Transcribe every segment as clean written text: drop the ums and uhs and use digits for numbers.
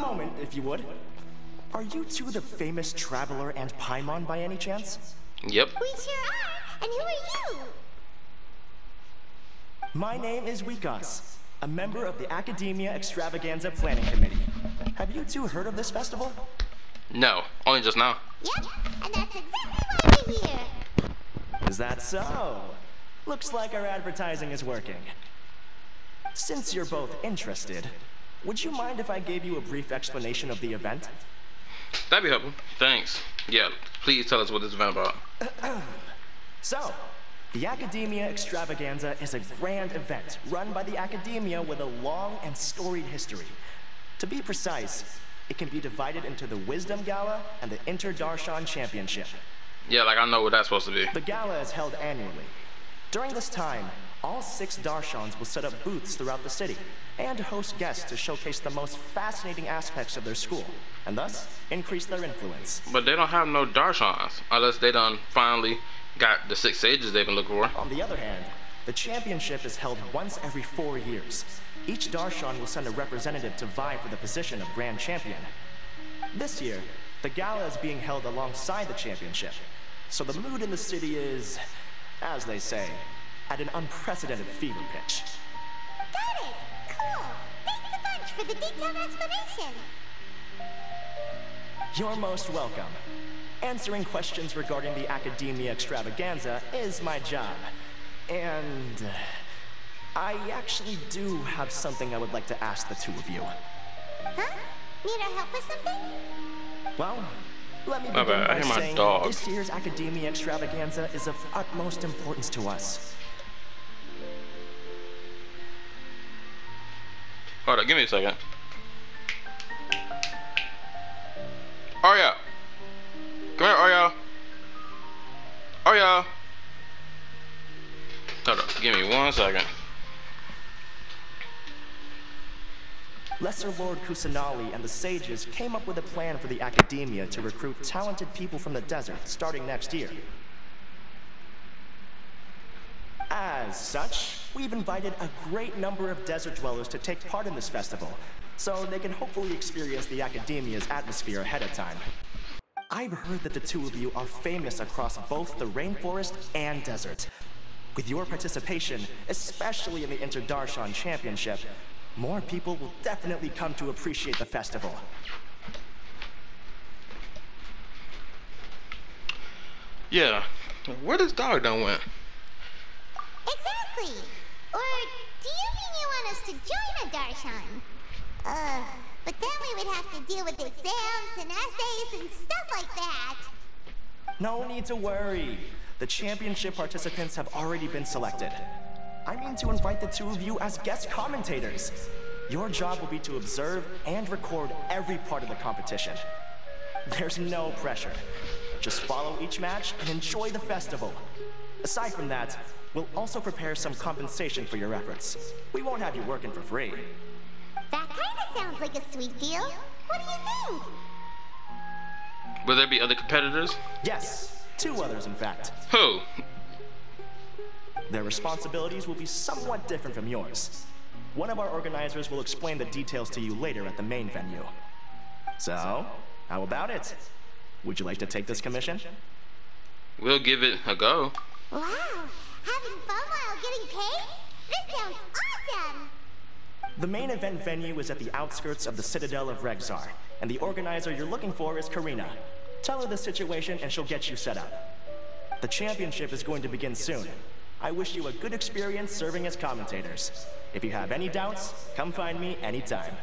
moment, if you would. Are you two the famous Traveler and Paimon by any chance? Yep. We sure are. And who are you? My name is Wikas, a member of the Academia Extravaganza Planning Committee. Have you two heard of this festival? No, only just now. Yep, and that's exactly why we're here. Is that so? Looks like our advertising is working. Since you're both interested, would you mind if I gave you a brief explanation of the event? That'd be helpful. Thanks. Yeah, please tell us what this is about. So, the Academia Extravaganza is a grand event run by the Academia with a long and storied history. To be precise, it can be divided into the Wisdom Gala and the Inter-Darshan Championship. Yeah, like I know what that's supposed to be. The gala is held annually. During this time, all 6 Darshans will set up booths throughout the city and host guests to showcase the most fascinating aspects of their school, and thus increase their influence. But they don't have no Darshans, unless they done finally got the 6 sages they've been looking for. On the other hand, the championship is held once every 4 years. Each Darshan will send a representative to vie for the position of Grand Champion. This year, the gala is being held alongside the championship, so the mood in the city is, as they say, at an unprecedented fever pitch. Got it! Cool! Thanks a bunch for the detailed explanation. You're most welcome. Answering questions regarding the Academia Extravaganza is my job. And I actually do have something I would like to ask the two of you. Huh? Need our help with something? Well, let me begin by saying this year's Academia Extravaganza is of utmost importance to us. Hold up, give me a second. Arya! Come here, Arya! Arya! Hold up, give me 1 second. Lesser Lord Kusanali and the sages came up with a plan for the Academia to recruit talented people from the desert starting next year. As such, we've invited a great number of desert dwellers to take part in this festival, so they can hopefully experience the Academia's atmosphere ahead of time. I've heard that the two of you are famous across both the rainforest and desert. With your participation, especially in the Inter-Darshan Championship, more people will definitely come to appreciate the festival. Yeah, where this dog done went? Exactly! Or do you mean you want us to join a Darshan? But then we would have to deal with exams and essays and stuff like that. No need to worry. The championship participants have already been selected. I mean to invite the two of you as guest commentators. Your job will be to observe and record every part of the competition. There's no pressure. Just follow each match and enjoy the festival. Aside from that, we'll also prepare some compensation for your efforts. We won't have you working for free. That kinda sounds like a sweet deal. What do you think? Will there be other competitors? Yes, 2 others in fact. Who? Their responsibilities will be somewhat different from yours. One of our organizers will explain the details to you later at the main venue. So, how about it? Would you like to take this commission? We'll give it a go. Wow! Having fun while getting paid? This sounds awesome! The main event venue is at the outskirts of the Citadel of Regzar, and the organizer you're looking for is Karina. Tell her the situation and she'll get you set up. The championship is going to begin soon. I wish you a good experience serving as commentators. If you have any doubts, come find me anytime.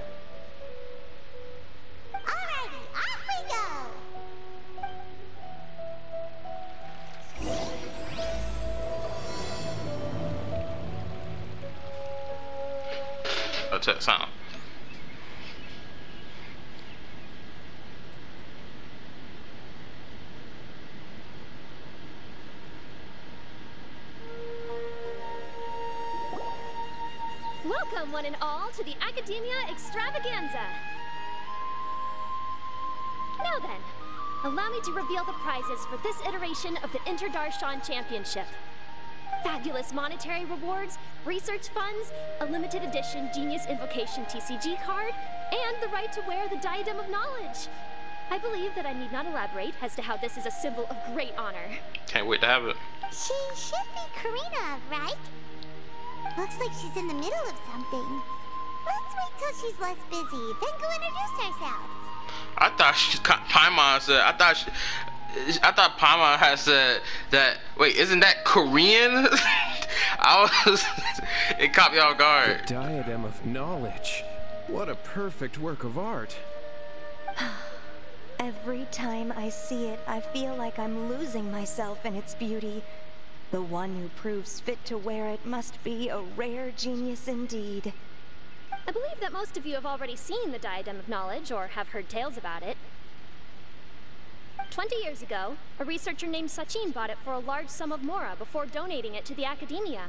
Alrighty, off we go! I'll check sound. Welcome, one and all, to the Academia Extravaganza. Now then, allow me to reveal the prizes for this iteration of the Inter-Darshan Championship. Fabulous monetary rewards, research funds, a limited edition Genius Invocation TCG card, and the right to wear the Diadem of Knowledge. I believe that I need not elaborate as to how this is a symbol of great honor. Can't wait to have it. She should be Karina, right? Looks like she's in the middle of something. Let's wait till she's less busy, then go introduce ourselves. I thought Paimon said. I thought Paimon had said that. Wait, isn't that Korean? It caught me off guard. The Diadem of Knowledge. What a perfect work of art. Every time I see it, I feel like I'm losing myself in its beauty. The one who proves fit to wear it must be a rare genius indeed. I believe that most of you have already seen the Diadem of Knowledge or have heard tales about it. 20 years ago, a researcher named Sachin bought it for a large sum of mora before donating it to the academia.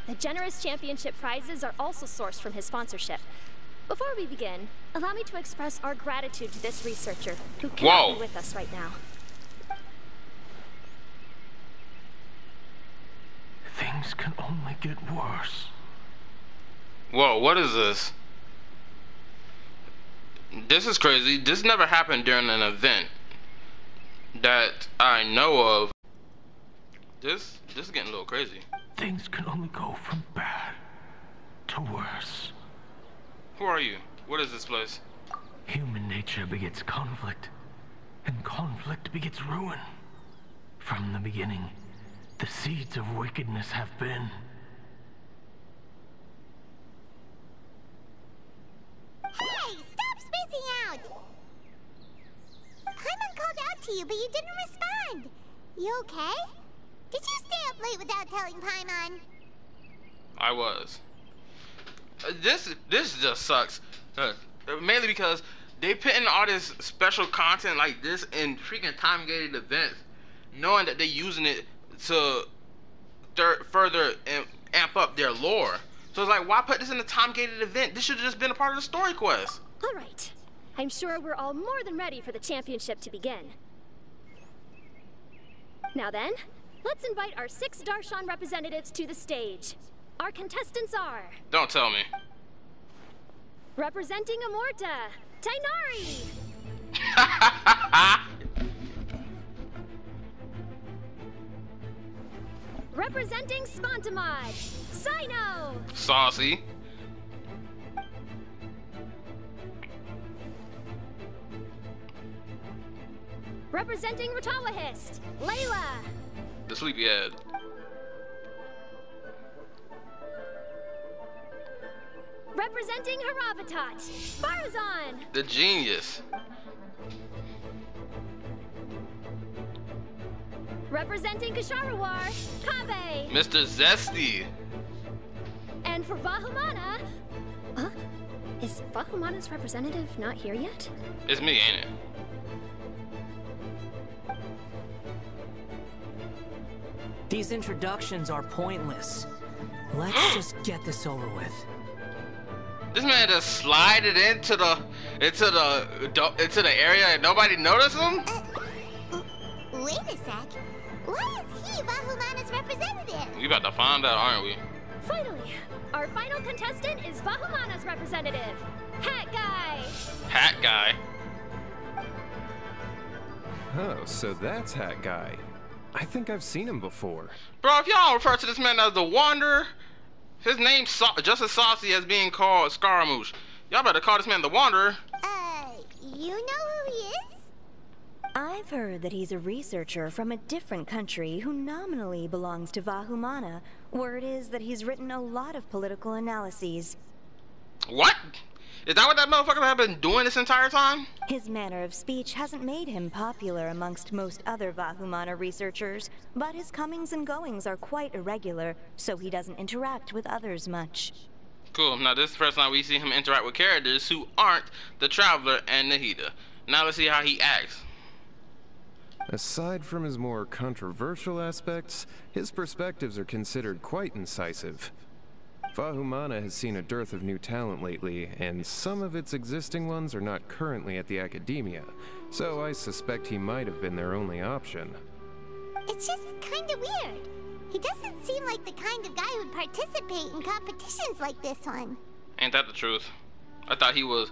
The generous championship prizes are also sourced from his sponsorship. Before we begin, allow me to express our gratitude to this researcher, who cannot be with us right now. Things can only get worse. Whoa, what is this? This is crazy. This never happened during an event that I know of. This is getting a little crazy. Things can only go from bad to worse. Who are you? What is this place? Human nature begets conflict, and conflict begets ruin. From the beginning, the seeds of wickedness have been. Hey, stop spacing out! Paimon called out to you, but you didn't respond. You okay? Did you stay up late without telling Paimon? I was. This just sucks. Mainly because they put in all this special content like this in freaking time-gated events, knowing that they're using it to further amp up their lore. So it's like, why put this in a time-gated event? This should have just been a part of the story quest. All right. I'm sure we're all more than ready for the championship to begin. Now then, let's invite our 6 Darshan representatives to the stage. Our contestants are... Don't tell me. Representing Amorta, Tainari. Representing Spontamod, Sino. Saucy. Representing Ratawahist, Layla. The sleepyhead. Representing Haravatat, Farazan. The genius. Representing Kasharawar, Kabe. Mr. Zesty. And for Vahumana... Huh? Is Vahumana's representative not here yet? It's me, ain't it? These introductions are pointless. Let's just get this over with. This man just slided into the area and nobody noticed him? Wait a sec. Why is he Vahumana's representative? We about to find out, aren't we? Finally, our final contestant is Vahumana's representative, Hat Guy. Hat Guy. Oh, so that's Hat Guy. I think I've seen him before. Bro, if y'all refer to this man as the Wanderer, his name's just as saucy as being called Scaramouche. Y'all better call this man the Wanderer. You know who he is? I've heard that he's a researcher from a different country who nominally belongs to Vahumana. Word is that he's written a lot of political analyses. What? Is that what that motherfucker have been doing this entire time? His manner of speech hasn't made him popular amongst most other Vahumana researchers, but his comings and goings are quite irregular, so he doesn't interact with others much. Cool. Now this is the first time we see him interact with characters who aren't the Traveler and Nahida. Now let's see how he acts. Aside from his more controversial aspects, his perspectives are considered quite incisive. Vahumana has seen a dearth of new talent lately, and some of its existing ones are not currently at the academia, so I suspect he might have been their only option. It's just kinda weird. He doesn't seem like the kind of guy who'd participate in competitions like this one. Ain't that the truth? I thought he was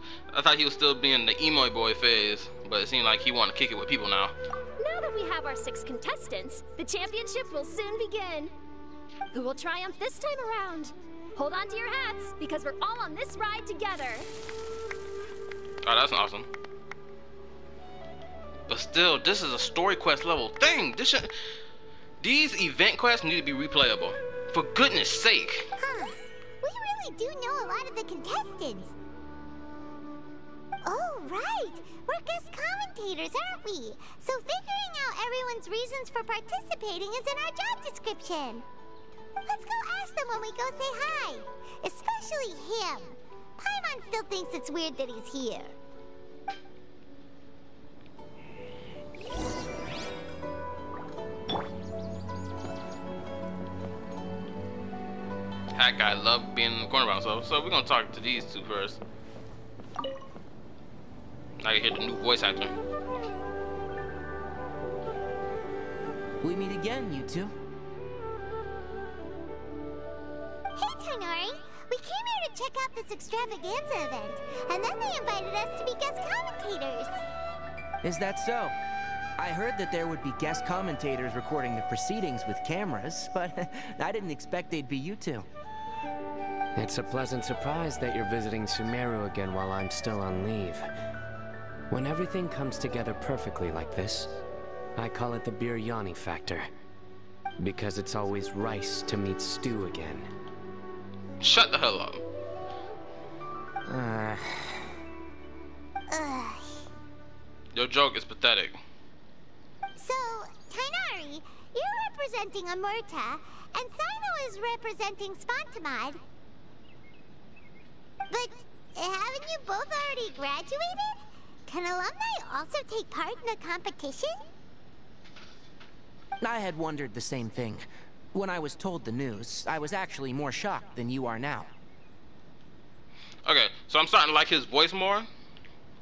still being the emo boy phase, but it seemed like he wanted to kick it with people now. Now that we have our 6 contestants, the championship will soon begin. Who will triumph this time around? Hold on to your hats, because we're all on this ride together. Oh, that's awesome. But still, this is a story quest level thing. These event quests need to be replayable. For goodness sake. Huh. We really do know a lot of the contestants. Oh, right. We're guest commentators, aren't we? So figuring out everyone's reasons for participating is in our job description. Let's go ask them when we go say hi. Especially him. Paimon still thinks it's weird that he's here. That guy loved being in the corner by himself, so we're gonna talk to these two first. I can hear the new voice actor. We meet again, you two. Hey, Tainari. We came here to check out this extravaganza event, and then they invited us to be guest commentators. Is that so? I heard that there would be guest commentators recording the proceedings with cameras, but I didn't expect they'd be you two. It's a pleasant surprise that you're visiting Sumeru again while I'm still on leave. When everything comes together perfectly like this, I call it the biryani factor. Because it's always rice to meet stew again. Shut the hell up. Your joke is pathetic. So, Tainari, you're representing Amurta, and Sino is representing Spontamod. But haven't you both already graduated? Can alumni also take part in a competition? I had wondered the same thing. When I was told the news, I was actually more shocked than you are now. Okay, so I'm starting to like his voice more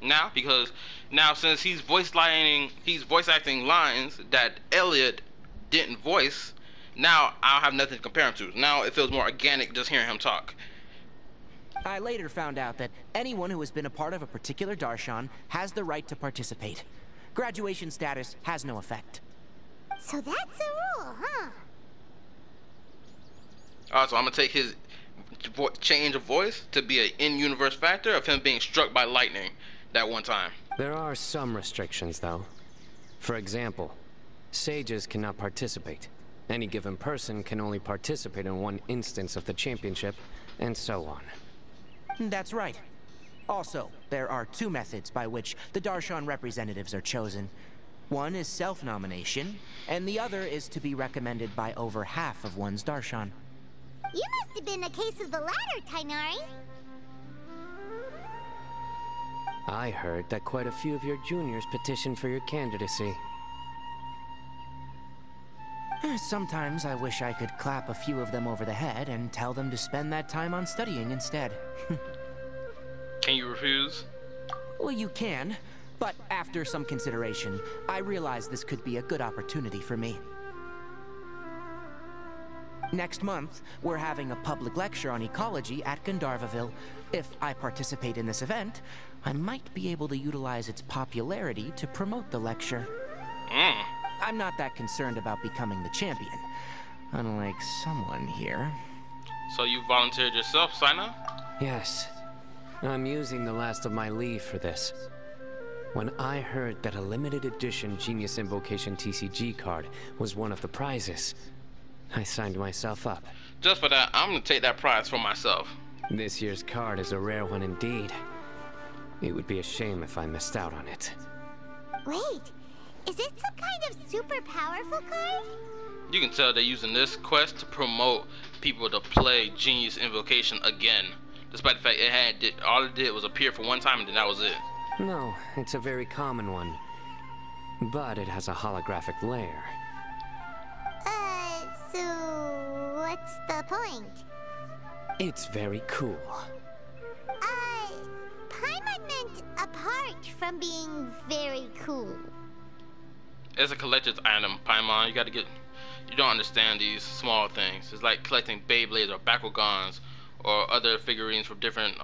now, because now since he's voice acting lines that Elliot didn't voice, now I'll have nothing to compare him to. Now it feels more organic just hearing him talk. I later found out that anyone who has been a part of a particular darshan has the right to participate. Graduation status has no effect. So that's the rule, huh? So I'm gonna take his change of voice to be an in-universe factor of him being struck by lightning that one time. There are some restrictions, though. For example, sages cannot participate. Any given person can only participate in one instance of the championship, and so on. That's right. Also, there are 2 methods by which the darshan representatives are chosen. One is self-nomination, and the other is to be recommended by over half of one's darshan. You must have been a case of the latter, Tainari. I heard that quite a few of your juniors petitioned for your candidacy. Sometimes I wish I could clap a few of them over the head and tell them to spend that time on studying instead. Can you refuse? Well, you can, but after some consideration, I realize this could be a good opportunity for me. Next month, we're having a public lecture on ecology at Gandharvaville. If I participate in this event, I might be able to utilize its popularity to promote the lecture. I'm not that concerned about becoming the champion, unlike someone here. So you volunteered yourself, Sina? Yes. I'm using the last of my leave for this. When I heard that a limited edition Genius Invocation TCG card was one of the prizes, I signed myself up. Just for that, I'm gonna take that prize for myself. This year's card is a rare one indeed. It would be a shame if I missed out on it. Wait, is it some kind of super powerful card? You can tell they're using this quest to promote people to play Genius Invocation again. Despite the fact all it did was appear for one time and then that was it. No, it's a very common one. But it has a holographic layer. So what's the point? It's very cool. Paimon meant apart from being very cool. It's a collector's item, Paimon. You don't understand these small things. It's like collecting Beyblades or Bakugans or other figurines from different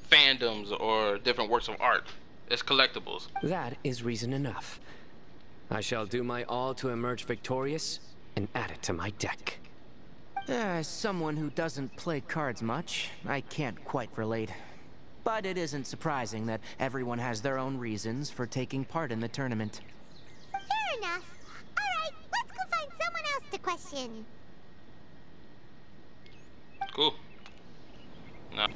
fandoms or different works of art. It's collectibles. That is reason enough. I shall do my all to emerge victorious and add it to my deck. As someone who doesn't play cards much, I can't quite relate. But it isn't surprising that everyone has their own reasons for taking part in the tournament. Fair enough. Alright, let's go find someone else to question. Cool. No.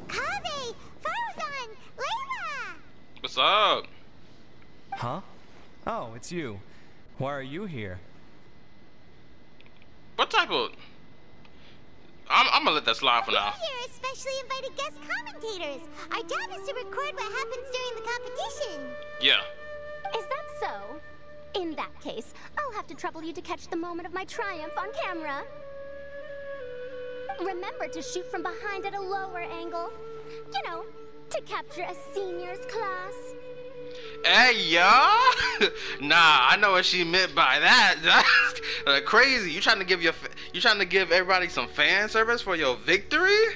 Kaveh! Farzan! Layla! What's up? Huh? Oh, it's you. Why are you here? What type of... I'm gonna let that slide for now. We're here especially invited guest commentators. Our job is to record what happens during the competition. Yeah. Is that so? In that case, I'll have to trouble you to catch the moment of my triumph on camera. Remember to shoot from behind at a lower angle. You know, to capture a seniors class. Hey, y'all! Nah, I know what she meant by that. That's crazy. You trying to give everybody some fan service for your victory?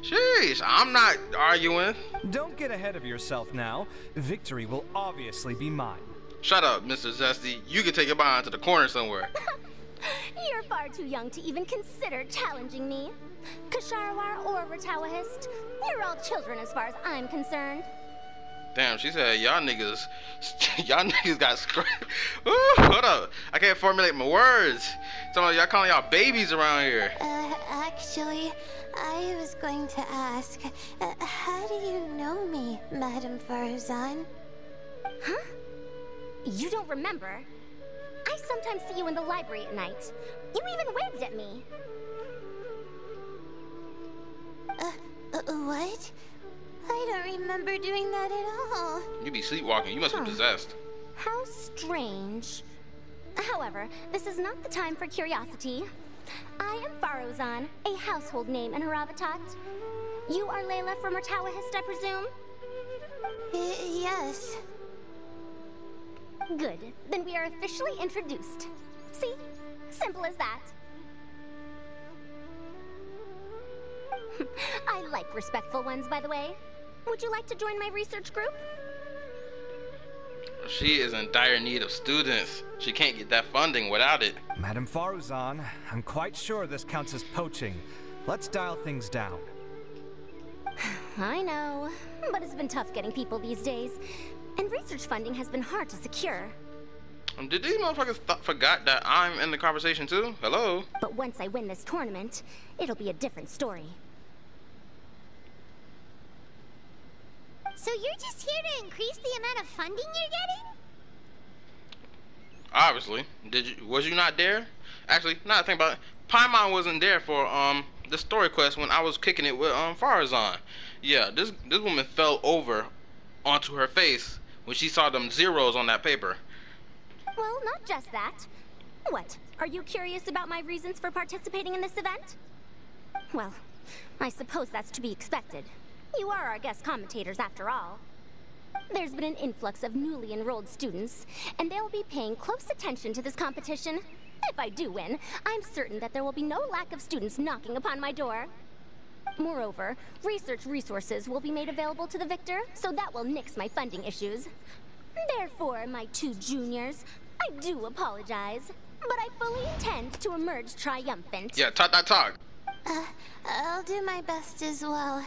Sheesh, I'm not arguing. Don't get ahead of yourself now. Victory will obviously be mine. Shut up, Mr. Zesty. You can take your behind to the corner somewhere. You're far too young to even consider challenging me. Kasharawar or Ratawahist, you're all children as far as I'm concerned. Damn, she said y'all niggas got scrapped. Hold up, I can't formulate my words. Some of y'all calling y'all babies around here. Actually, I was going to ask, how do you know me, Madame Farzan? Huh? You don't remember? I sometimes see you in the library at night. You even waved at me. What? I don't remember doing that at all. You be sleepwalking. You must be possessed. How strange. However, this is not the time for curiosity. I am Farozan, a household name in Haravatat. You are Layla from Ratawahist, I presume? Yes. Good. Then we are officially introduced. See? Simple as that. I like respectful ones, by the way. Would you like to join my research group? She is in dire need of students. She can't get that funding without it. Madame Faruzan, I'm quite sure this counts as poaching. Let's dial things down. I know, but it's been tough getting people these days. And research funding has been hard to secure. Did these motherfuckers forgot that I'm in the conversation too? Hello? But once I win this tournament, it'll be a different story. So you're just here to increase the amount of funding you're getting? Obviously. Was you not there? Actually, now that I think about it, Paimon wasn't there for the story quest when I was kicking it with Farazan. Yeah, this woman fell over onto her face when she saw them zeros on that paper. Well, not just that. What? Are you curious about my reasons for participating in this event? Well, I suppose that's to be expected. You are our guest commentators after all. There's been an influx of newly enrolled students, and they'll be paying close attention to this competition. If I do win, I'm certain that there will be no lack of students knocking upon my door. Moreover, research resources will be made available to the victor, so that will nix my funding issues. Therefore, my two juniors, I do apologize, but I fully intend to emerge triumphant. Yeah, talk that talk. I'll do my best as well.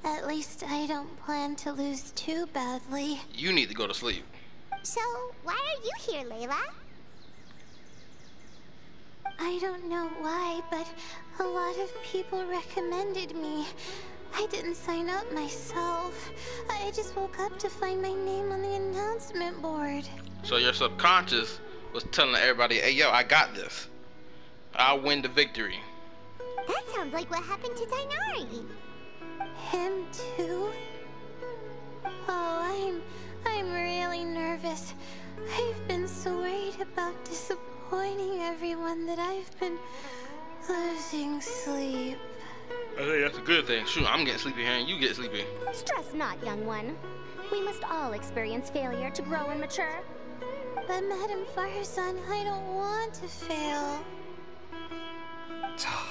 At least I don't plan to lose too badly. You need to go to sleep. So, why are you here, Layla? I don't know why, but a lot of people recommended me. I didn't sign up myself. I just woke up to find my name on the announcement board. So your subconscious was telling everybody, hey, yo, I got this. I'll win the victory. That sounds like what happened to Dainari. Him too? Oh, I'm really nervous. I've been so worried about disappointing everyone that I've been losing sleep. I think that's a good thing. Shoot, I'm getting sleepy here and you get sleepy. Stress not, young one. We must all experience failure to grow and mature. But Madame Firesun, I don't want to fail.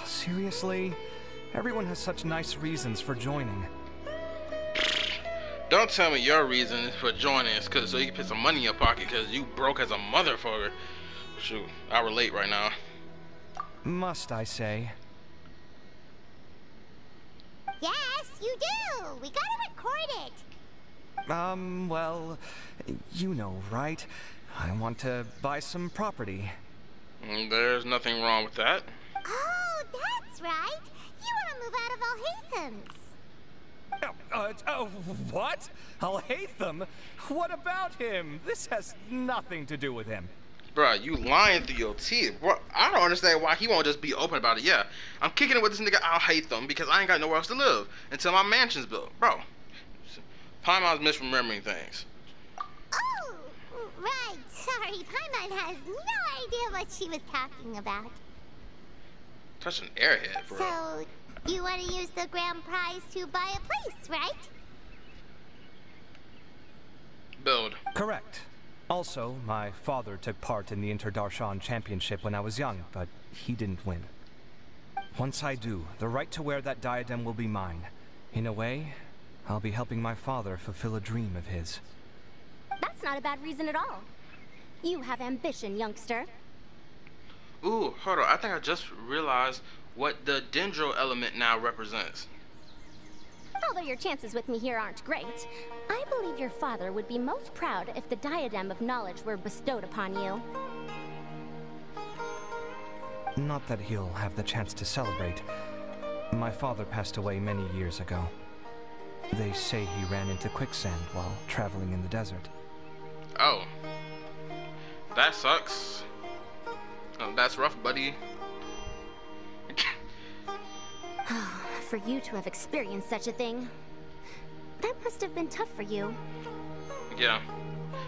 Seriously? Everyone has such nice reasons for joining. Don't tell me your reason for joining is so you can put some money in your pocket because you broke as a motherfucker. Shoot, I relate right now. Must I say? Yes, you do! We gotta record it! Well, you know, right? I want to buy some property. There's nothing wrong with that. Oh, that's right! You wanna move out of Alhaitham! What? Alhaitham? What about him? This has nothing to do with him. Bruh, you lying through your teeth. Bro, I don't understand why he won't just be open about it. Yeah, I'm kicking it with this nigga Alhaitham because I ain't got nowhere else to live until my mansion's built. Bro, Paimon's misremembering things. Oh, right. Sorry, Paimon has no idea what she was talking about. Touch an airhead, bro. So, you want to use the grand prize to buy a place, right? Build. Correct. Also, my father took part in the Inter-Darshan Championship when I was young, but he didn't win. Once I do, the right to wear that diadem will be mine. In a way, I'll be helping my father fulfill a dream of his. That's not a bad reason at all. You have ambition, youngster. Ooh, hold on. I think I just realized what the dendro element now represents. Although your chances with me here aren't great, I believe your father would be most proud if the diadem of knowledge were bestowed upon you. Not that he'll have the chance to celebrate. My father passed away many years ago. They say he ran into quicksand while traveling in the desert. Oh. That sucks. Oh, that's rough, buddy. For you to have experienced such a thing, that must have been tough for you. Yeah.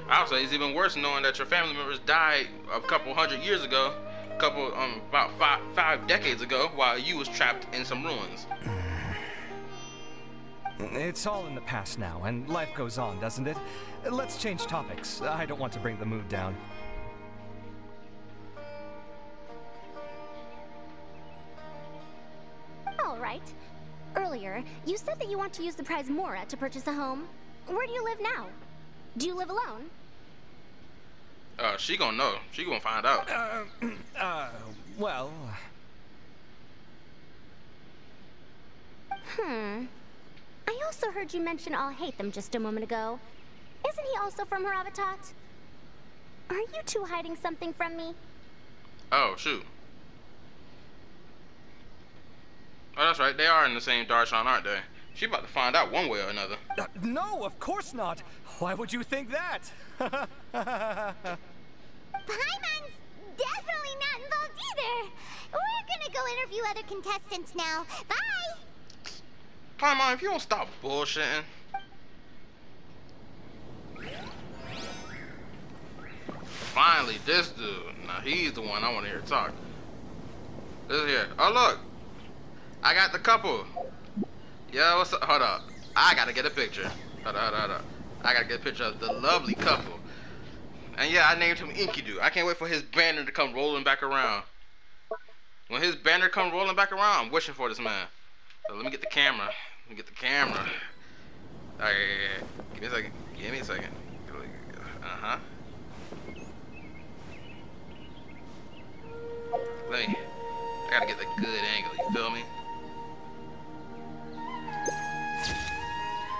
I would say it's even worse knowing that your family members died a couple hundred years ago, about five decades ago, while you was trapped in some ruins. It's all in the past now, and life goes on, doesn't it? Let's change topics. I don't want to bring the mood down. All right. Earlier, you said that you want to use the prize Mora to purchase a home. Where do you live now? Do you live alone? She gonna know. She gonna find out. Well... I also heard you mention Alhaitham just a moment ago. Isn't he also from Haravatat? Are you two hiding something from me? Oh, shoot. Oh, that's right. They are in the same Darshan, aren't they? She about to find out one way or another. No, of course not. Why would you think that? Paimon's definitely not involved either. We're gonna go interview other contestants now. Bye! Paimon, if you don't stop bullshitting. Finally, this dude. Now, he's the one I want to hear talk. This here. Oh, look. I got the couple. Yo, what's up? Hold up. I gotta get a picture. Hold up. I gotta get a picture of the lovely couple. And yeah, I named him Enkidu. I can't wait for his banner to come rolling back around. When his banner come rolling back around, I'm wishing for this man. So let me get the camera. Alright, give me a second. Uh-huh. I gotta get the good angle, you feel me?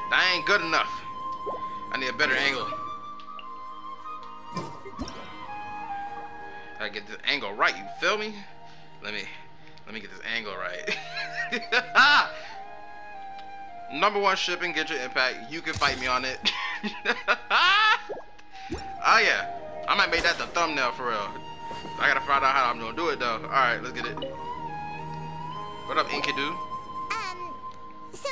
That ain't good enough. I need a better angle. Gotta get this angle right, you feel me? Let me get this angle right. #1 shipping, get your impact. You can fight me on it. Oh yeah, I might make that the thumbnail for real. I gotta find out how I'm gonna do it though. Alright, let's get it. What up, Enkidu? So...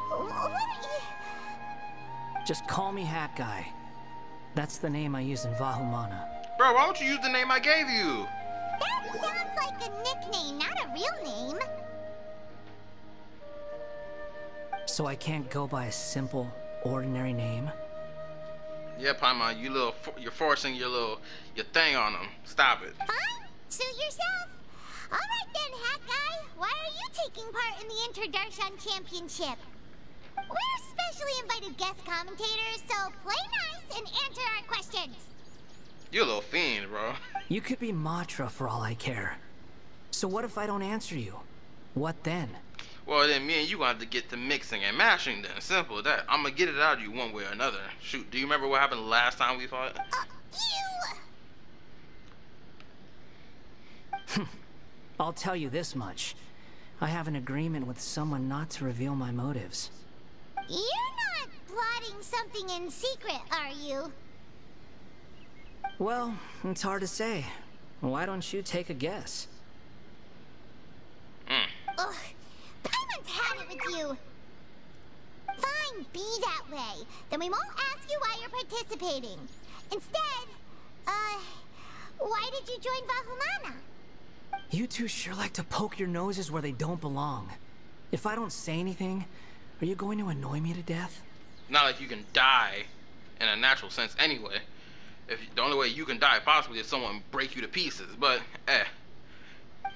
What are you... Just call me Hat Guy. That's the name I use in Vahumana. Bro, why don't you use the name I gave you? That sounds like a nickname, not a real name. So I can't go by a simple, ordinary name? Yeah, Paimon, you're forcing your thing on them. Stop it. Fine, suit yourself. All right then, Hat Guy. Why are you taking part in the Inter-Darshan Championship? We're specially invited guest commentators, so play nice and answer our questions. You a little fiend, bro. You could be Matra for all I care. So what if I don't answer you? What then? Well, then me and you gonna have to get to mixing and mashing then. Simple as that. I'm gonna get it out of you one way or another. Shoot, do you remember what happened last time we fought? I'll tell you this much. I have an agreement with someone not to reveal my motives. You're not plotting something in secret, are you? Well, it's hard to say. Why don't you take a guess? Ugh, Paimon's had it with you. Fine, be that way. Then we won't ask you why you're participating. Instead, why did you join Vahumana? You two sure like to poke your noses where they don't belong. If I don't say anything, are you going to annoy me to death? Not like you can die in a natural sense anyway. The only way you can die possibly is someone break you to pieces, but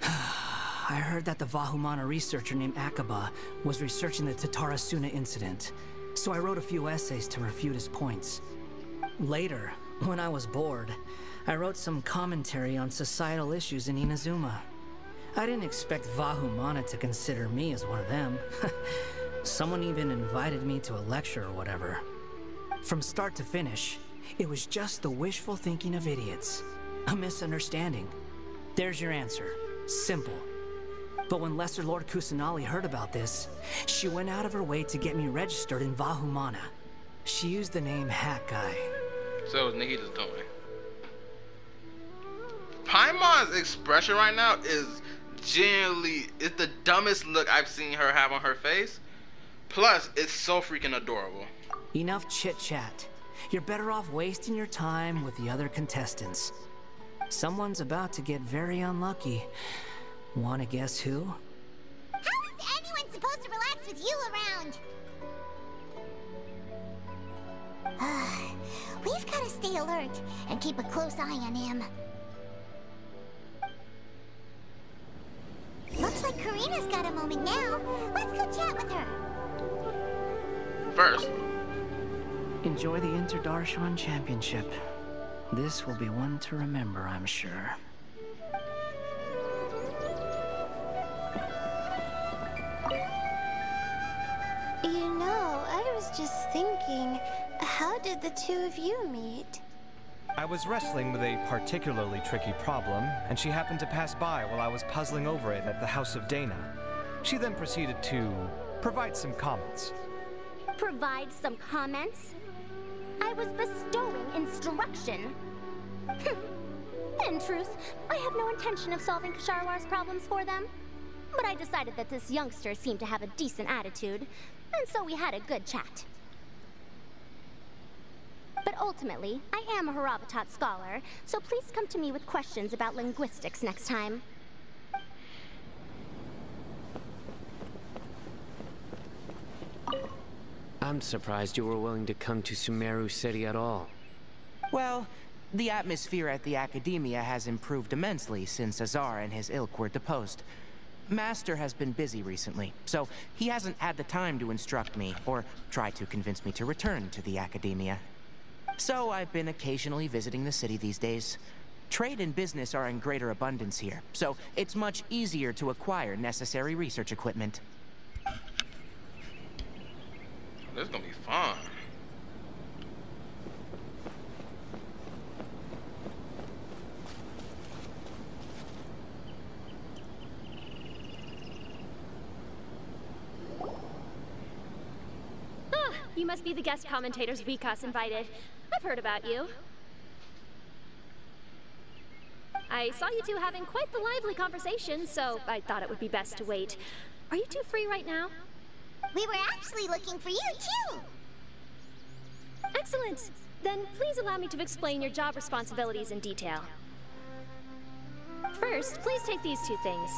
I heard that the Vahumana researcher named Akaba was researching the Tatarasuna incident, so I wrote a few essays to refute his points. Later, when I was bored, I wrote some commentary on societal issues in Inazuma. I didn't expect Vahumana to consider me as one of them. Someone even invited me to a lecture or whatever. From start to finish, it was just the wishful thinking of idiots. A misunderstanding. There's your answer. Simple. But when Lesser Lord Kusanali heard about this, she went out of her way to get me registered in Vahumana. She used the name Hat Guy. So it was Nikita's doing. Paimon's expression right now is genuinely, it's the dumbest look I've seen her have on her face. Plus, it's so freaking adorable. Enough chit-chat. You're better off wasting your time with the other contestants. Someone's about to get very unlucky. Wanna guess who? How is anyone supposed to relax with you around? We've gotta stay alert and keep a close eye on him. Looks like Karina's got a moment now. Let's go chat with her. First, enjoy the Inter-Darshan Championship. This will be one to remember, I'm sure. You know, I was just thinking, how did the two of you meet? I was wrestling with a particularly tricky problem, and she happened to pass by while I was puzzling over it at the House of Dana. She then proceeded to provide some comments. Provide some comments? I was bestowing instruction. In truth, I have no intention of solving Ksharowar's problems for them. But I decided that this youngster seemed to have a decent attitude, and so we had a good chat. But ultimately, I am a Haravatat scholar, so please come to me with questions about linguistics next time. I'm surprised you were willing to come to Sumeru City at all. Well, the atmosphere at the Academia has improved immensely since Azar and his ilk were deposed. Master has been busy recently, so he hasn't had the time to instruct me or try to convince me to return to the Academia. So I've been occasionally visiting the city these days. Trade and business are in greater abundance here, so it's much easier to acquire necessary research equipment. This is gonna be fun. You must be the guest commentators Vikas invited. I've heard about you. I saw you two having quite the lively conversation, so I thought it would be best to wait. Are you two free right now? We were actually looking for you, too! Excellent! Then please allow me to explain your job responsibilities in detail. First, please take these two things.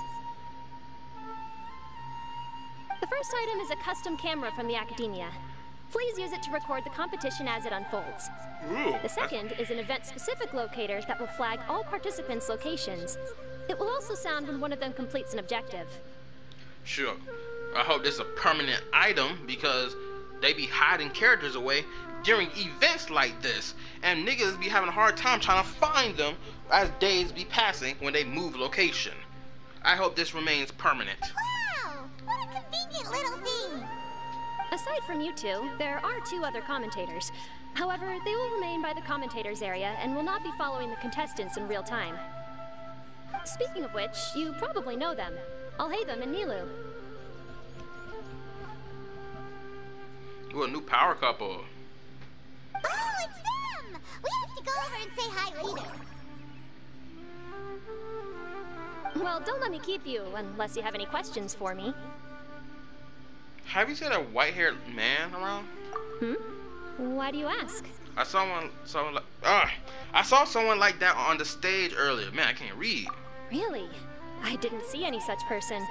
The first item is a custom camera from the Academia. Please use it to record the competition as it unfolds. Ooh, the second is an event-specific locator that will flag all participants' locations. It will also sound when one of them completes an objective. Sure. I hope this is a permanent item because they be hiding characters away during events like this, and niggas be having a hard time trying to find them as days be passing when they move location. I hope this remains permanent. Wow! What a convenient little thing! Aside from you two, there are 2 other commentators. However, they will remain by the commentators area and will not be following the contestants in real time. Speaking of which, you probably know them. Alhaitham and Nilu. Ooh, a new power couple. Oh, it's them! We have to go over and say hi later. Well, don't let me keep you, unless you have any questions for me. Have you seen a white-haired man around? Why do you ask? I saw someone like that on the stage earlier. Man, I can't read. Really? I didn't see any such person.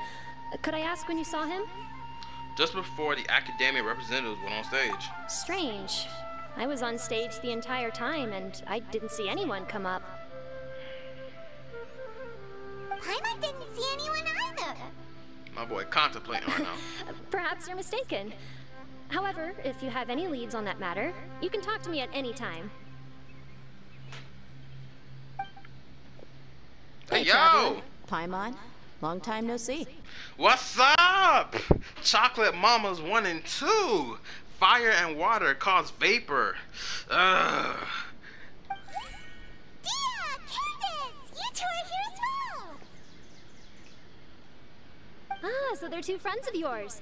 Could I ask when you saw him? Just before the academia representatives went on stage. Strange. I was on stage the entire time, and I didn't see anyone come up. Paimon didn't see anyone either. My boy contemplating right now. Perhaps you're mistaken. However, if you have any leads on that matter, you can talk to me at any time. Hey, yo! Traveler. Paimon, long time no see. What's up? Chocolate Mamas 1 and 2. Fire and water cause vapor. Ugh. Dia! Candace! You two are here as well! Ah, so they're 2 friends of yours.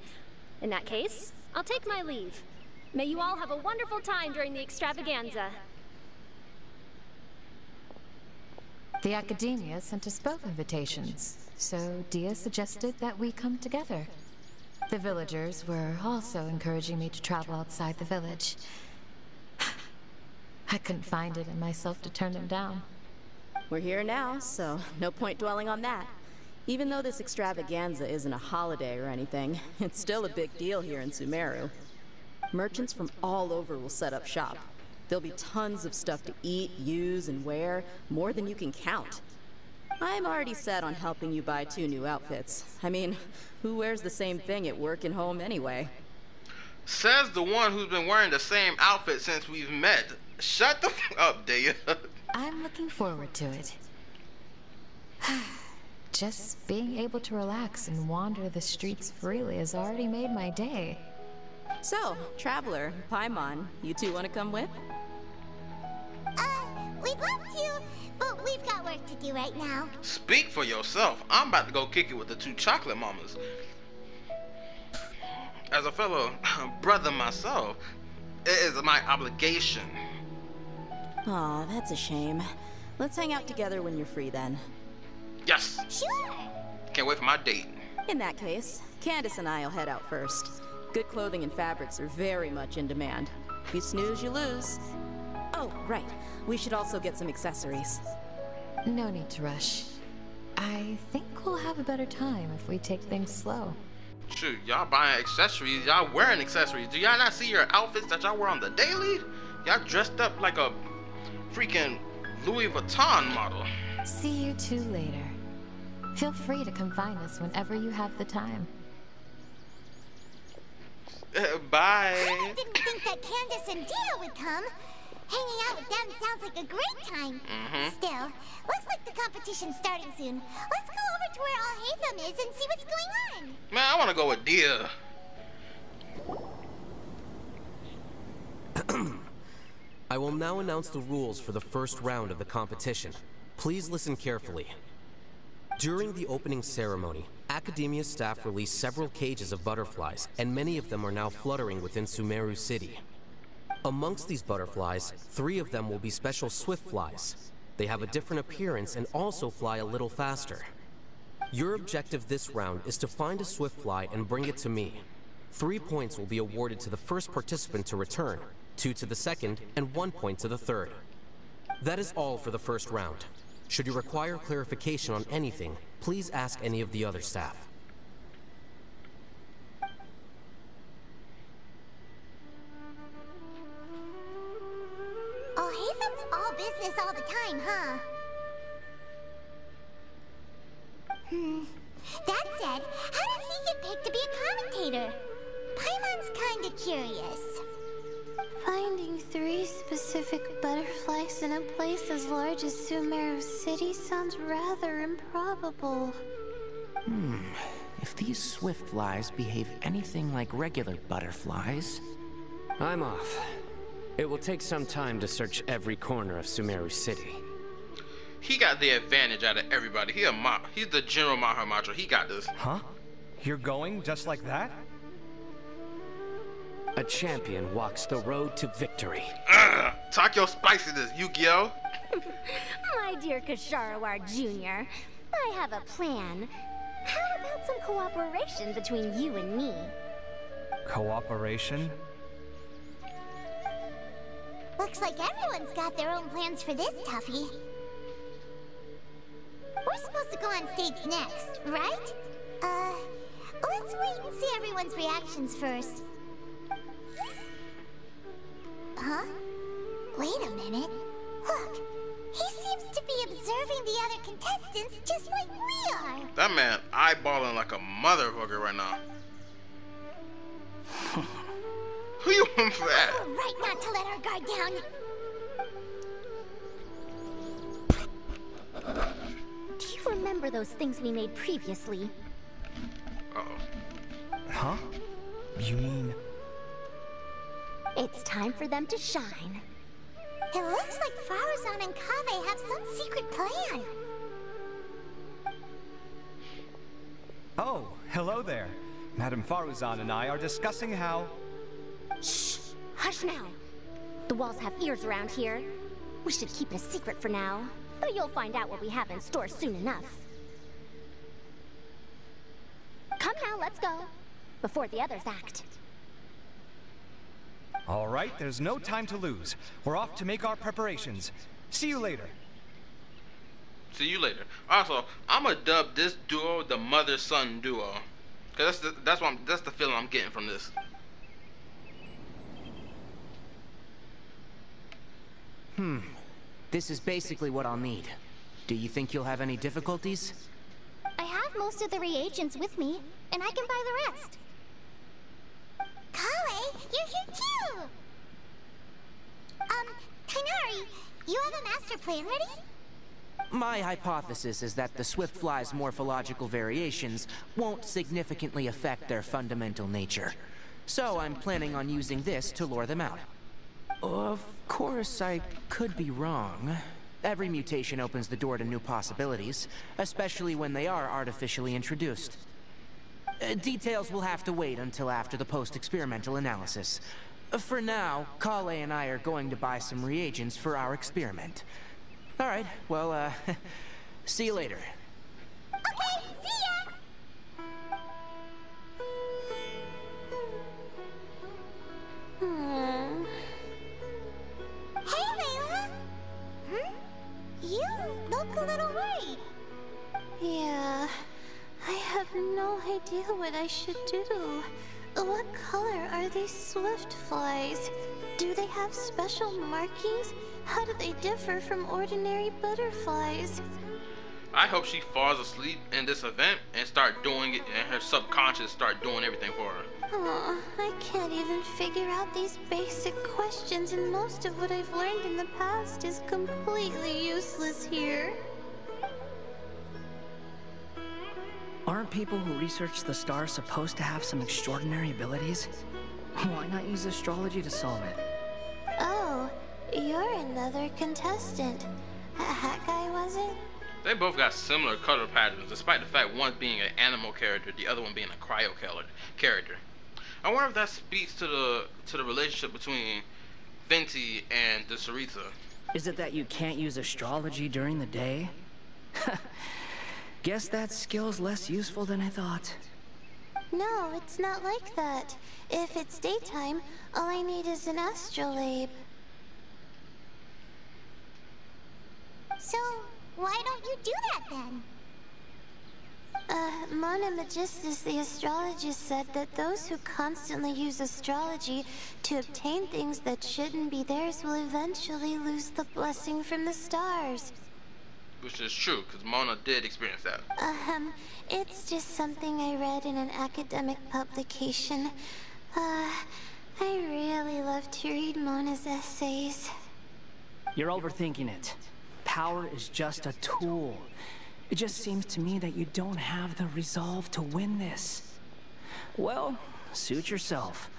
In that case, I'll take my leave. May you all have a wonderful time during the extravaganza. The Academia sent us both invitations, so Dia suggested that we come together. The villagers were also encouraging me to travel outside the village. I couldn't find it in myself to turn them down. We're here now, so no point dwelling on that. Even though this extravaganza isn't a holiday or anything, it's still a big deal here in Sumeru. Merchants from all over will set up shop. There'll be tons of stuff to eat, use, and wear, more than you can count. I'm already set on helping you buy 2 new outfits. I mean, who wears the same thing at work and home anyway? Says the one who's been wearing the same outfit since we've met. Shut the f up, Dia. I'm looking forward to it. Just being able to relax and wander the streets freely has already made my day. So, Traveler, Paimon, you 2 want to come with? We'd love to, but we've got work to do right now. Speak for yourself. I'm about to go kick it with the 2 chocolate mamas. As a fellow brother myself, it is my obligation. Aw, that's a shame. Let's hang out together when you're free then. Yes! Sure! Can't wait for my date. In that case, Candace and I'll head out first. Good clothing and fabrics are very much in demand. If you snooze, you lose. Oh, right. We should also get some accessories. No need to rush. I think we'll have a better time if we take things slow. Shoot, y'all buying accessories, y'all wearing accessories. Do y'all not see your outfits that y'all wear on the daily? Y'all dressed up like a freaking Louis Vuitton model. See you 2 later. Feel free to come find us whenever you have the time. Bye. I didn't think that Candace and Dia would come. Hanging out with them sounds like a great time. Still, looks like the competition's starting soon. Let's go over to where Alhaitham is and see what's going on. Man, I want to go with Dia. I will now announce the rules for the first round of the competition. Please listen carefully. During the opening ceremony, Academia staff released several cages of butterflies, and many of them are now fluttering within Sumeru City. Amongst these butterflies, 3 of them will be special swift flies. They have a different appearance and also fly a little faster. Your objective this round is to find a swift fly and bring it to me. 3 points will be awarded to the first participant to return, 2 to the second, and 1 point to the third. That is all for the first round. Should you require clarification on anything, please ask any of the other staff. That said, how did he get picked to be a commentator? Paimon's kinda curious. Finding 3 specific butterflies in a place as large as Sumeru City sounds rather improbable. If these swift flies behave anything like regular butterflies... I'm off. It will take some time to search every corner of Sumeru City. He got the advantage out of everybody. He's the General Mahamacho. He got this. Huh? You're going just like that? A champion walks the road to victory. Talk your spiciness, Yu-Gi-Oh! My dear Kasharawar Jr., I have a plan. How about some cooperation between you and me? Cooperation? Looks like everyone's got their own plans for this, Tuffy. We're supposed to go on stage next, right? Let's wait and see everyone's reactions first. Huh? Wait a minute. Look, he seems to be observing the other contestants just like we are. That man eyeballing like a motherfucker right now. Who you want for that? Oh, right not to let our guard down. Do you remember those things we made previously? Uh-oh. Huh? You mean... It's time for them to shine. It looks like Faruzan and Kaveh have some secret plan. Oh, hello there. Madame Faruzan and I are discussing how... Shh! Hush now. The walls have ears around here. We should keep it a secret for now, but you'll find out what we have in store soon enough. Come now, let's go. Before the others act. All right, there's no time to lose. We're off to make our preparations. See you later. See you later. Also, I'm gonna dub this duo the mother-son duo, cause that's the feeling I'm getting from this. This is basically what I'll need. Do you think you'll have any difficulties? I have most of the reagents with me, and I can buy the rest. Kale, you're here too! Kainari, you have a master plan ready? My hypothesis is that the swift fly's morphological variations won't significantly affect their fundamental nature. So I'm planning on using this to lure them out. Of course, I could be wrong. Every mutation opens the door to new possibilities, especially when they are artificially introduced. Details will have to wait until after the post-experimental analysis. For now, Kale and I are going to buy some reagents for our experiment. Alright, well, see you later. Okay, see ya! Hey, Layla! You look a little worried. Yeah, I have no idea what I should do. What color are these swift flies? Do they have special markings? How do they differ from ordinary butterflies? I hope she falls asleep in this event and start doing it, and her subconscious start doing everything for her. Oh, I can't even figure out these basic questions, and most of what I've learned in the past is completely useless here. Aren't people who research the stars supposed to have some extraordinary abilities? Why not use astrology to solve it? Oh, you're another contestant. That guy, was it? They both got similar color patterns, despite the fact one being an animal character, the other one being a cryo character. I wonder if that speaks to the relationship between Fenty and the Sarita. Is it that you can't use astrology during the day? Guess that skill's less useful than I thought. No, it's not like that. If it's daytime, all I need is an astrolabe. So, why don't you do that then? Mona Magistus, the astrologist, said that those who constantly use astrology to obtain things that shouldn't be theirs will eventually lose the blessing from the stars. Which is true, because Mona did experience that. It's just something I read in an academic publication. I really love to read Mona's essays. You're overthinking it. Power is just a tool. It just seems to me that you don't have the resolve to win this. Well, suit yourself.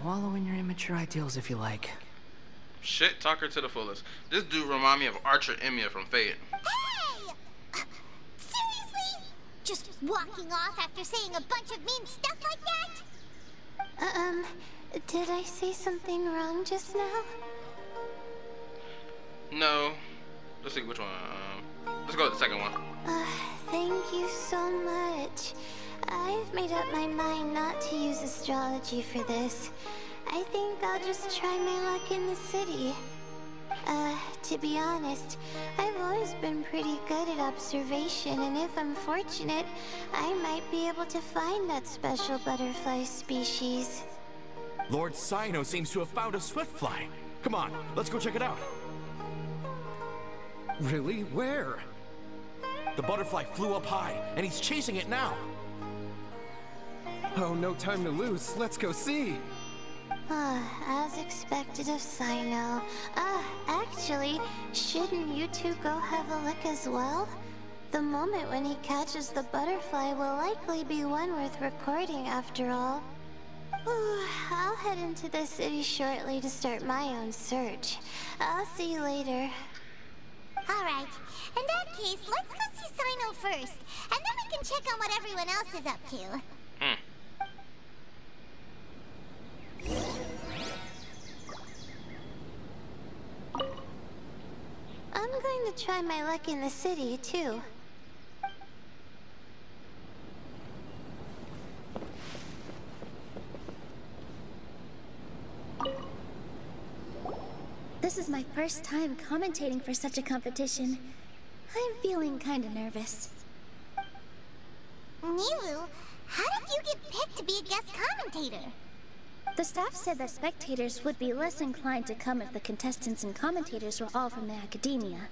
Wallow in your immature ideals if you like. Shit, talk her to the fullest. This dude remind me of Archer Emiya from Fate. Hey! Seriously? Just walking off after saying a bunch of mean stuff like that? Did I say something wrong just now? No. Let's see which one. Let's go with the second one. Thank you so much. I've made up my mind not to use astrology for this. I think I'll just try my luck in the city. To be honest, I've always been pretty good at observation, and if I'm fortunate, I might be able to find that special butterfly species. Lord Sino seems to have found a swiftfly. Come on, let's go check it out. Really? Where? The butterfly flew up high, and he's chasing it now. Oh, no time to lose. Let's go see. As expected of Sino. Actually, shouldn't you two go have a look as well? The moment when he catches the butterfly will likely be one worth recording after all. I'll head into the city shortly to start my own search. I'll see you later. Alright, in that case, let's go see Sino first, and then we can check on what everyone else is up to. I'm going to try my luck in the city, too. This is my first time commentating for such a competition. I'm feeling kinda nervous. Nilu, how did you get picked to be a guest commentator? The staff said that spectators would be less inclined to come if the contestants and commentators were all from the academia.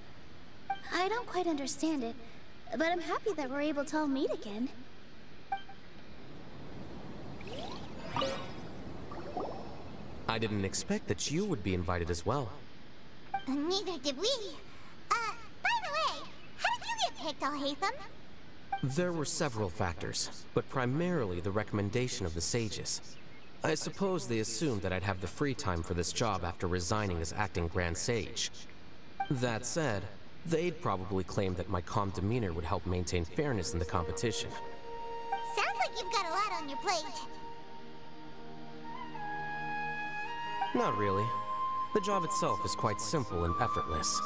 I don't quite understand it, but I'm happy that we're able to all meet again. I didn't expect that you would be invited as well. Neither did we. By the way, how did you get picked, Al-Haytham? There were several factors, but primarily the recommendation of the sages. I suppose they assumed that I'd have the free time for this job after resigning as acting Grand Sage. That said, they'd probably claim that my calm demeanor would help maintain fairness in the competition. Sounds like you've got a lot on your plate. Not really. The job itself is quite simple and effortless.